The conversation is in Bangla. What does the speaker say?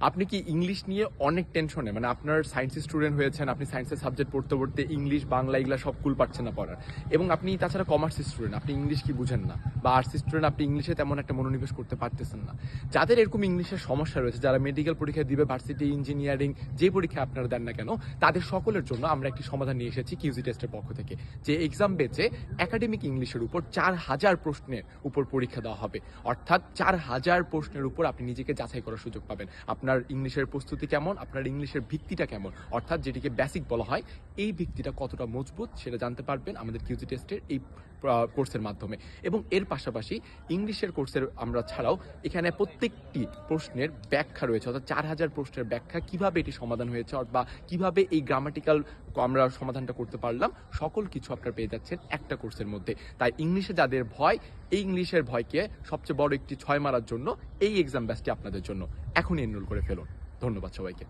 আপনি কি ইংলিশ নিয়ে অনেক টেনশনে, মানে আপনার সায়েন্সের স্টুডেন্ট হয়েছেন, আপনি সায়েন্সের সাবজেক্ট পড়তে পড়তে ইংলিশ বাংলা এগুলা সব কুল পাচ্ছেন না পড়ার, এবং আপনি তাছাড়া কমার্সের স্টুডেন্ট, আপনি ইংলিশ কি বুঝেন না, বা আর্টস স্টুডেন্ট, আপনি ইংলিশে তেমন একটা মনোনিবেশ করতে পারতেছেন না। যাদের এরকম ইংলিশের সমস্যা রয়েছে, যারা মেডিকেল পরীক্ষা দিবে, ভার্সিটি, ইঞ্জিনিয়ারিং, যে পরীক্ষা আপনারা দেন না কেন, তাদের সকলের জন্য আমরা একটি সমাধান নিয়ে এসেছি কিউজি টেস্টের পক্ষ থেকে, যে এক্সাম বেচে একাডেমিক ইংলিশের উপর 4000 প্রশ্নের উপর পরীক্ষা দেওয়া হবে। অর্থাৎ 4000 প্রশ্নের উপর আপনি নিজেকে যাচাই করার সুযোগ পাবেন। আপনার ইংলিশের প্রস্তুতি কেমন, আপনার ইংলিশের ভিত্তিটা কেমন, অর্থাৎ যেটিকে বেসিক বলা হয়, এই ভিত্তিটা কতটা মজবুত সেটা জানতে পারবেন আমাদের কিউজি টেস্টের এই কোর্সের মাধ্যমে। এবং এর পাশাপাশি ইংলিশের কোর্সের আমরা ছাড়াও এখানে প্রত্যেকটি প্রশ্নের ব্যাখ্যা রয়েছে, অর্থাৎ 4000 প্রশ্নের ব্যাখ্যা, কিভাবে এটি সমাধান হয়েছে বা কিভাবে এই গ্রামাটিক্যাল আমরা সমাধানটা করতে পারলাম, সকল কিছু আপনারা পেয়ে যাচ্ছেন একটা কোর্সের মধ্যে। তাই ইংলিশে যাদের ভয়, এই ইংলিশের ভয়কে সবচেয়ে বড় একটি ছয় মারার জন্য এই এক্সাম ব্যাচটি আপনাদের জন্য। এখনই এনরোল করে ফেলুন। ধন্যবাদ সবাইকে।